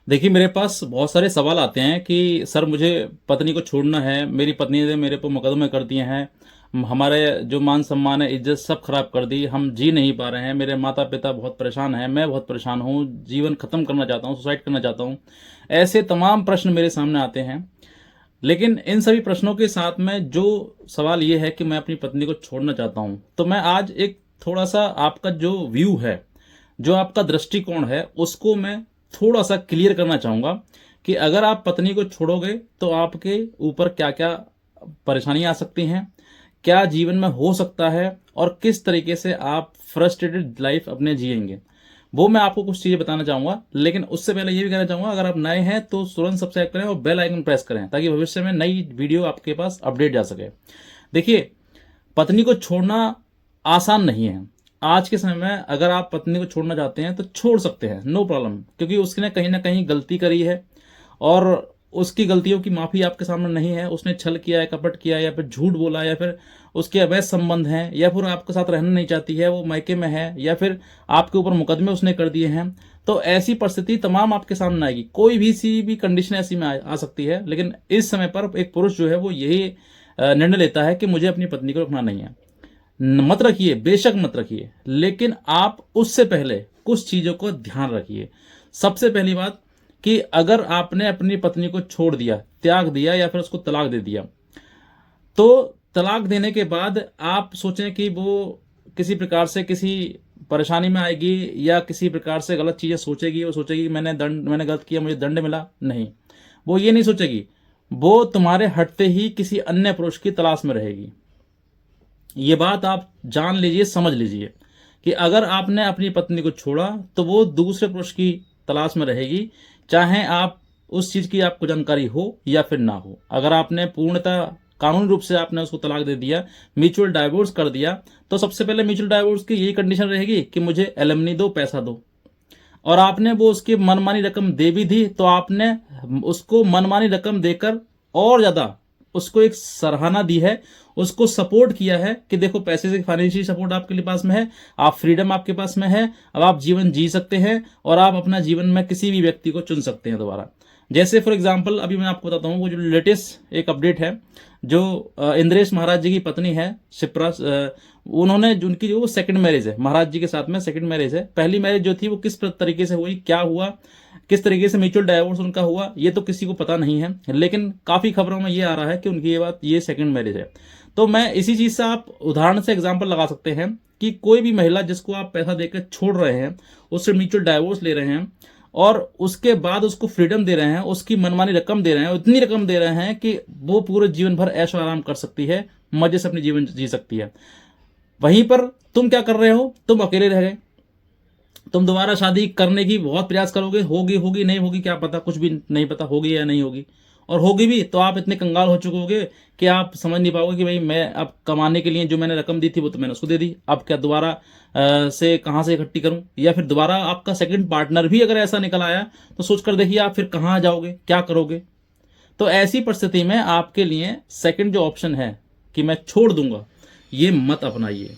देखिए, मेरे पास बहुत सारे सवाल आते हैं कि सर मुझे पत्नी को छोड़ना है, मेरी पत्नी ने मेरे पे मुकदमे कर दिए हैं, हमारे जो मान-सम्मान है, इज़्ज़त सब खराब कर दी, हम जी नहीं पा रहे हैं, मेरे माता-पिता बहुत परेशान हैं, मैं बहुत परेशान हूँ, जीवन खत्म करना चाहता हूँ, सुसाइड करना चाहता हूँ। ऐसे तमाम प्रश्न मेरे सामने आते हैं। लेकिन इन सभी प्रश्नों के साथ में जो सवाल ये है कि मैं अपनी पत्नी को छोड़ना चाहता हूँ, तो मैं आज एक थोड़ा-सा आपका जो व्यू है, जो आपका दृष्टिकोण है, उसको मैं थोड़ा-सा क्लियर करना चाहूँगा कि अगर आप पत्नी को छोड़ोगे, तो आपके ऊपर क्या-क्या परेशानियाँ आ सकती हैं, क्या जीवन में हो सकता है और किस तरीके से आप फ्रस्ट्रेटेड लाइफ़ अपने जिएँगे। वो मैं आपको कुछ चीज़ें बताना चाहूँगा, लेकिन उससे पहले ये भी कहना चाहूँगा अगर आप नए हैं तो तुरंत सब्सक्राइब करें और बेल आइकन प्रेस करें ताकि भविष्य में नई वीडियो आपके पास अपडेट जा सके। देखिए, पत्नी को छोड़ना आसान नहीं है। आज के समय में अगर आप पत्नी को छोड़ना चाहते हैं तो छोड़ सकते हैं, नो प्रॉब्लम, क्योंकि उसने कहीं न कहीं गलती करी है और उसकी गलतियों की माफ़ी आपके सामने नहीं है। उसने छल किया है, कपट किया है या फिर झूठ बोला या फिर उसके अवैध संबंध हैं या फिर आपके साथ रहना नहीं चाहती है, वो मायके में है या फिर आपके ऊपर मुकदमे उसने कर दिए हैं। तो ऐसी परिस्थिति तमाम आपके सामने आएगी। कोई भी सी भी कंडीशन ऐसी में आ सकती है, लेकिन इस समय पर एक पुरुष जो है वो यही निर्णय लेता है कि मुझे अपनी पत्नी को रखना नहीं है। मत रखिए, बेशक मत रखिए, लेकिन आप उससे पहले कुछ चीज़ों को ध्यान रखिए। सबसे पहली बात कि अगर आपने अपनी पत्नी को छोड़ दिया, त्याग दिया या फिर उसको तलाक दे दिया, तो तलाक देने के बाद आप सोचें कि वो किसी प्रकार से किसी परेशानी में आएगी या किसी प्रकार से गलत चीज़ें सोचेगी। वो सोचेगी कि मैंने गलत किया, मुझे दंड मिला। नहीं, वो ये नहीं सोचेगी। वो तुम्हारे हटते ही किसी अन्य पुरुष की तलाश में रहेगी। ये बात आप जान लीजिए, समझ लीजिए कि अगर आपने अपनी पत्नी को छोड़ा तो वो दूसरे पुरुष की तलाश में रहेगी, चाहे आप उस चीज़ की आपको जानकारी हो या फिर ना हो। अगर आपने पूर्णतः कानूनी रूप से आपने उसको तलाक दे दिया, म्यूचुअल डाइवोर्स कर दिया, तो सबसे पहले म्यूचुअल डाइवोर्स की यही कंडीशन रहेगी कि मुझे एलिमनी दो, पैसा दो। और आपने वो उसकी मनमानी रकम दे भी दी तो आपने उसको मनमानी रकम देकर और ज़्यादा उसको एक सराहना दी है, उसको सपोर्ट किया है कि देखो पैसे से फाइनेंशियल सपोर्ट आपके लिए पास में है, आप फ्रीडम आपके पास में है, अब आप जीवन जी सकते हैं और आप अपना जीवन में किसी भी व्यक्ति को चुन सकते हैं दोबारा। जैसे फॉर एग्जांपल अभी मैं आपको बताता हूँ वो जो लेटेस्ट एक अपडेट है, जो इंद्रेश महाराज जी की पत्नी है शिप्रा, उन्होंने उनकी जो सेकंड मैरिज है महाराज जी के साथ में, सेकंड मैरिज है। पहली मैरिज जो थी वो किस तरीके से हुई, क्या हुआ, किस तरीके से म्यूचुअल डाइवोर्स उनका हुआ, ये तो किसी को पता नहीं है, लेकिन काफ़ी खबरों में ये आ रहा है कि उनकी ये सेकंड मैरिज है। तो मैं इसी चीज़ से आप उदाहरण से एग्जाम्पल लगा सकते हैं कि कोई भी महिला जिसको आप पैसा देकर छोड़ रहे हैं, उससे म्यूचुअल डाइवोर्स ले रहे हैं और उसके बाद उसको फ्रीडम दे रहे हैं, उसकी मनमानी रकम दे रहे हैं, इतनी रकम दे रहे हैं कि वो पूरे जीवन भर ऐशो आराम कर सकती है, मजे से अपनी जीवन जी सकती है। वहीं पर तुम क्या कर रहे हो, तुम अकेले रह गए। तुम दोबारा शादी करने की बहुत प्रयास करोगे, होगी होगी नहीं होगी क्या पता, कुछ भी नहीं पता होगी या नहीं होगी, और होगी भी तो आप इतने कंगाल हो चुके होगे कि आप समझ नहीं पाओगे कि भाई मैं अब कमाने के लिए जो मैंने रकम दी थी वो तो मैंने उसको दे दी, अब क्या दोबारा से कहाँ से इकट्ठी करूं, या फिर दोबारा आपका सेकंड पार्टनर भी अगर ऐसा निकल आया तो सोच कर देखिए आप फिर कहाँ जाओगे, क्या करोगे। तो ऐसी परिस्थिति में आपके लिए सेकंड जो ऑप्शन है कि मैं छोड़ दूंगा, ये मत अपनाइए।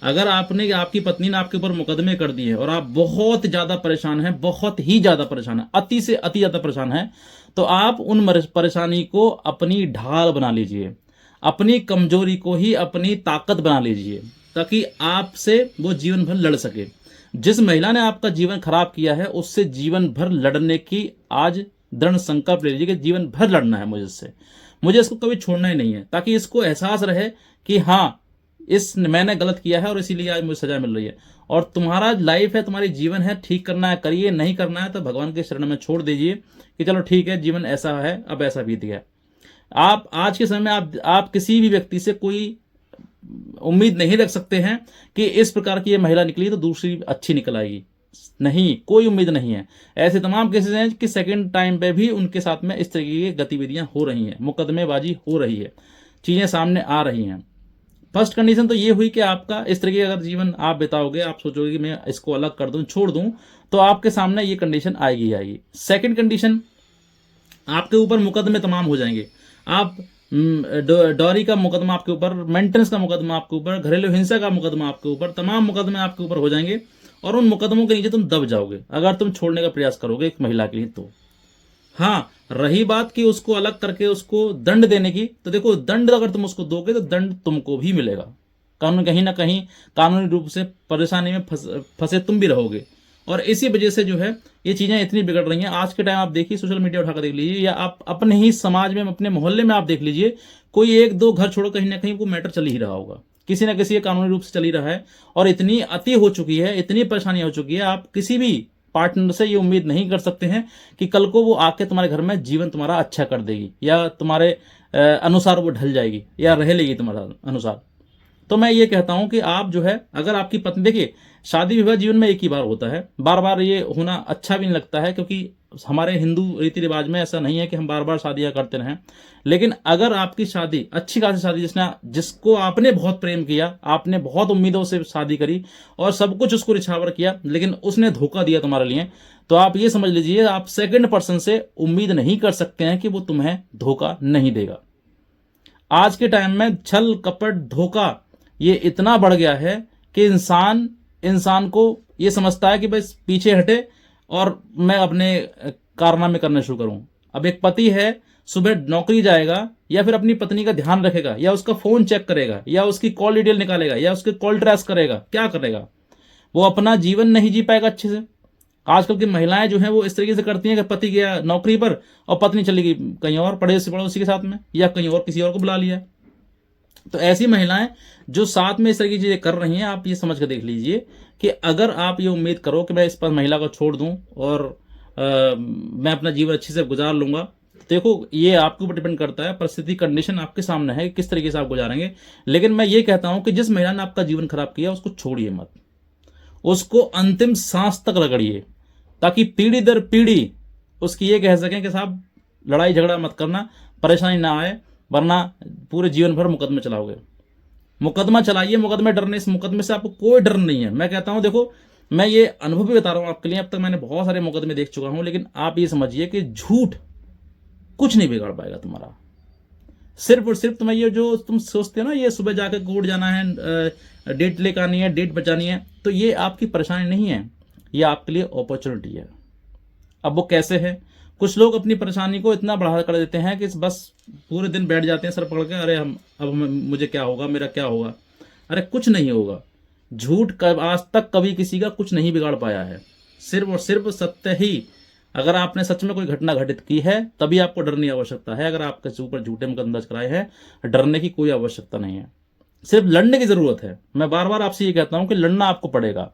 अगर आपने आपकी पत्नी ने आपके ऊपर मुकदमे कर दिए और आप बहुत ज़्यादा परेशान हैं, बहुत ही ज़्यादा परेशान हैं, अति से अति ज़्यादा परेशान हैं, तो आप उन परेशानी को अपनी ढाल बना लीजिए, अपनी कमजोरी को ही अपनी ताकत बना लीजिए, ताकि आपसे वो जीवन भर लड़ सके। जिस महिला ने आपका जीवन खराब किया है उससे जीवन भर लड़ने की आज दृढ़ संकल्प ले लीजिए कि जीवन भर लड़ना है मुझे इससे, मुझे इसको कभी छोड़ना ही नहीं है, ताकि इसको एहसास रहे कि हाँ इस मैंने गलत किया है और इसीलिए आज मुझे सजा मिल रही है। और तुम्हारा लाइफ है, तुम्हारी जीवन है, ठीक करना है करिए, नहीं करना है तो भगवान के शरण में छोड़ दीजिए कि चलो ठीक है जीवन ऐसा है, अब ऐसा बीत गया। आप आज के समय में आप किसी भी व्यक्ति से कोई उम्मीद नहीं रख सकते हैं कि इस प्रकार की ये महिला निकली तो दूसरी अच्छी निकल आएगी, नहीं, कोई उम्मीद नहीं है। ऐसे तमाम केसेस हैं कि सेकंड टाइम पे भी उनके साथ में इस तरीके की गतिविधियां हो रही हैं, मुकदमेबाजी हो रही है, चीजें सामने आ रही हैं। फर्स्ट कंडीशन तो ये हुई कि आपका इस तरीके का अगर जीवन आप बिताओगे, आप सोचोगे कि मैं इसको अलग कर दूं, छोड़ दूं, तो आपके सामने ये कंडीशन आएगी आएगी। सेकंड कंडीशन, आपके ऊपर मुकदमे तमाम हो जाएंगे। आप डॉरी का मुकदमा आपके ऊपर, मेंटेनेंस का मुकदमा आपके ऊपर, घरेलू हिंसा का मुकदमा आपके ऊपर, तमाम मुकदमे आपके ऊपर हो जाएंगे और उन मुकदमों के नीचे तुम दब जाओगे अगर तुम छोड़ने का प्रयास करोगे एक महिला के लिए। तो हाँ, रही बात कि उसको अलग करके उसको दंड देने की, तो देखो दंड अगर तुम उसको दोगे तो दंड तुमको भी मिलेगा। कानून कहीं ना कहीं कानूनी रूप से परेशानी में फंसे तुम भी रहोगे। और इसी वजह से जो है ये चीज़ें इतनी बिगड़ रही हैं। आज के टाइम आप देखिए, सोशल मीडिया उठाकर देख लीजिए, या आप अपने ही समाज में, अपने मोहल्ले में आप देख लीजिए, कोई एक दो घर छोड़ो कहीं ना कहीं वो मैटर चल ही रहा होगा, किसी ना किसी कानूनी रूप से चल ही रहा है। और इतनी अति हो चुकी है, इतनी परेशानी हो चुकी है, आप किसी भी पार्टनर से ये उम्मीद नहीं कर सकते हैं कि कल को वो आके तुम्हारे घर में जीवन तुम्हारा अच्छा कर देगी, या तुम्हारे अनुसार वो ढल जाएगी, या रह लेगी तुम्हारा अनुसार। तो मैं ये कहता हूं कि आप जो है, अगर आपकी पत्नी, देखिए शादी विवाह जीवन में एक ही बार होता है, बार बार ये होना अच्छा भी नहीं लगता है, क्योंकि हमारे हिंदू रीति रिवाज में ऐसा नहीं है कि हम बार बार शादियां करते रहें। लेकिन अगर आपकी शादी अच्छी खासी शादी, जिसको आपने बहुत प्रेम किया, आपने बहुत उम्मीदों से शादी करी और सब कुछ उसको रिछावर किया, लेकिन उसने धोखा दिया तुम्हारे लिए, तो आप ये समझ लीजिए आप सेकंड पर्सन से उम्मीद नहीं कर सकते हैं कि वो तुम्हें धोखा नहीं देगा। आज के टाइम में छल कपट धोखा ये इतना बढ़ गया है कि इंसान को ये समझता है कि बस पीछे हटे और मैं अपने कारनामे करने शुरू करूं। अब एक पति है, सुबह नौकरी जाएगा, या फिर अपनी पत्नी का ध्यान रखेगा, या उसका फोन चेक करेगा, या उसकी कॉल डिटेल निकालेगा, या उसके कॉल ट्रेस करेगा, क्या करेगा? वो अपना जीवन नहीं जी पाएगा अच्छे से। आजकल की महिलाएं जो हैं वो इस तरीके से करती हैं कि पति गया नौकरी पर और पत्नी चली गई कहीं और, पड़ोसी के साथ में, या कहीं और किसी और को बुला लिया। तो ऐसी महिलाएं जो साथ में इस तरह की चीजें कर रही हैं, आप ये समझ कर देख लीजिए कि अगर आप ये उम्मीद करो कि मैं इस पर महिला को छोड़ दूं और मैं अपना जीवन अच्छे से गुजार लूंगा, देखो ये आपके ऊपर डिपेंड करता है, परिस्थिति कंडीशन आपके सामने है किस तरीके से आप गुजारेंगे। लेकिन मैं ये कहता हूं कि जिस महिला ने आपका जीवन खराब किया उसको छोड़िए मत, उसको अंतिम सांस तक रगड़िए, ताकि पीढ़ी दर पीढ़ी उसकी ये कह सकें कि साहब लड़ाई झगड़ा मत करना, परेशानी ना आए, वरना पूरे जीवन भर मुकदमे चलाओगे। मुकदमा चलाइए, मुकदमे डरने, इस मुकदमे से आपको कोई डर नहीं है। मैं कहता हूं, देखो मैं ये अनुभव भी बता रहा हूं आपके लिए, अब तक मैंने बहुत सारे मुकदमे देख चुका हूं, लेकिन आप ये समझिए कि झूठ कुछ नहीं बिगाड़ पाएगा तुम्हारा। सिर्फ और सिर्फ तुम्हें ये जो तुम सोचते हो ना, ये सुबह जाकर कोर्ट जाना है, डेट लेकर आनी है, डेट बचानी है, तो ये आपकी परेशानी नहीं है, ये आपके लिए अपॉर्चुनिटी है। अब वो कैसे है? कुछ लोग अपनी परेशानी को इतना बढ़ा कर देते हैं कि बस पूरे दिन बैठ जाते हैं सर पकड़ के, अरे मुझे क्या होगा, मेरा क्या होगा। अरे कुछ नहीं होगा। झूठ आज तक कभी किसी का कुछ नहीं बिगाड़ पाया है। सिर्फ और सिर्फ सत्य ही, अगर आपने सच में कोई घटना घटित की है तभी आपको डरने की आवश्यकता है। अगर आपके ऊपर झूठे मुकदमे दर्ज कराए हैं, डरने की कोई आवश्यकता नहीं है, सिर्फ लड़ने की जरूरत है। मैं बार बार आपसे ये कहता हूं कि लड़ना आपको पड़ेगा,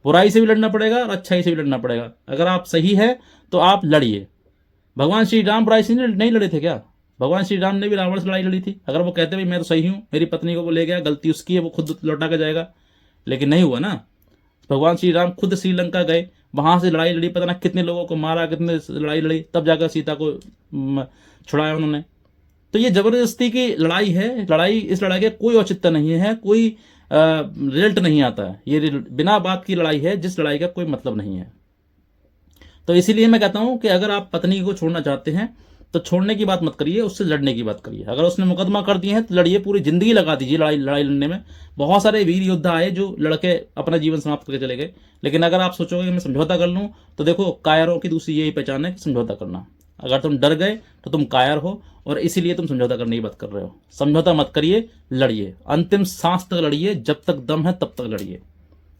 बुराई से भी लड़ना पड़ेगा और अच्छाई से भी लड़ना पड़ेगा। अगर आप सही है तो आप लड़िए। भगवान श्री राम बुराई से नहीं लड़े थे क्या? भगवान श्री राम ने भी रावण से लड़ाई लड़ी थी। अगर वो कहते भाई मैं तो सही हूं, मेरी पत्नी को वो ले गया, गलती उसकी है, वो खुद लौटा के जाएगा, लेकिन नहीं हुआ ना। भगवान श्री राम खुद श्रीलंका गए, वहां से लड़ाई लड़ी, पता ना कितने लोगों को मारा, कितने लड़ाई लड़ी, तब जाकर सीता को छुड़ाया उन्होंने। तो ये जबरदस्ती की लड़ाई है। लड़ाई, इस लड़ाई का कोई औचित्य नहीं है, कोई रिजल्ट नहीं आता है। ये बिना बात की लड़ाई है, जिस लड़ाई का कोई मतलब नहीं है। तो इसीलिए मैं कहता हूं कि अगर आप पत्नी को छोड़ना चाहते हैं तो छोड़ने की बात मत करिए, उससे लड़ने की बात करिए। अगर उसने मुकदमा कर दिए हैं तो लड़िए, पूरी जिंदगी लगा दीजिए लड़ाई लड़ने में। बहुत सारे वीर योद्धा आए जो लड़के अपना जीवन समाप्त करके चले गए। लेकिन अगर आप सोचोगे कि मैं समझौता कर लूं, तो देखो कायरों की दूसरी यही पहचान है कि समझौता करना। अगर तुम डर गए तो तुम कायर हो, और इसीलिए तुम समझौता करने की बात कर रहे हो। समझौता मत करिए, लड़िए, अंतिम सांस तक लड़िए, जब तक दम है तब तक लड़िए।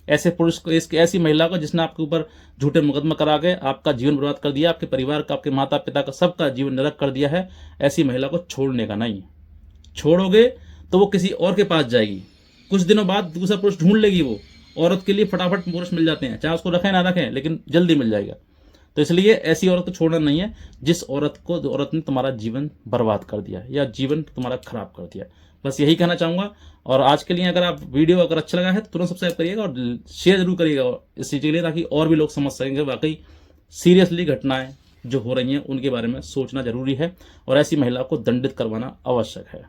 ऐसे पुरुष को, ऐसी महिला को जिसने आपके ऊपर झूठे मुकदमा करा के आपका जीवन बर्बाद कर दिया, आपके परिवार का, आपके माता पिता का, सबका जीवन नरक कर दिया है, ऐसी महिला को छोड़ने का नहीं। छोड़ोगे तो वो किसी और के पास जाएगी, कुछ दिनों बाद दूसरा पुरुष ढूंढ लेगी। वो औरत के लिए फटाफट पुरुष मिल जाते हैं, चाहे उसको रखें ना रखें, लेकिन जल्दी मिल जाएगा। तो इसलिए ऐसी औरत को छोड़ना नहीं है जिस औरत ने तुम्हारा जीवन बर्बाद कर दिया या जीवन तुम्हारा खराब कर दिया। बस यही कहना चाहूंगा। और आज के लिए अगर आप वीडियो अगर अच्छा लगा है तो तुरंत सब्सक्राइब करिएगा और शेयर जरूर करिएगा इस चीज़ के लिए, ताकि और भी लोग समझ सकेंगे वाकई सीरियसली घटनाएं जो हो रही हैं उनके बारे में सोचना जरूरी है और ऐसी महिला को दंडित करवाना आवश्यक है।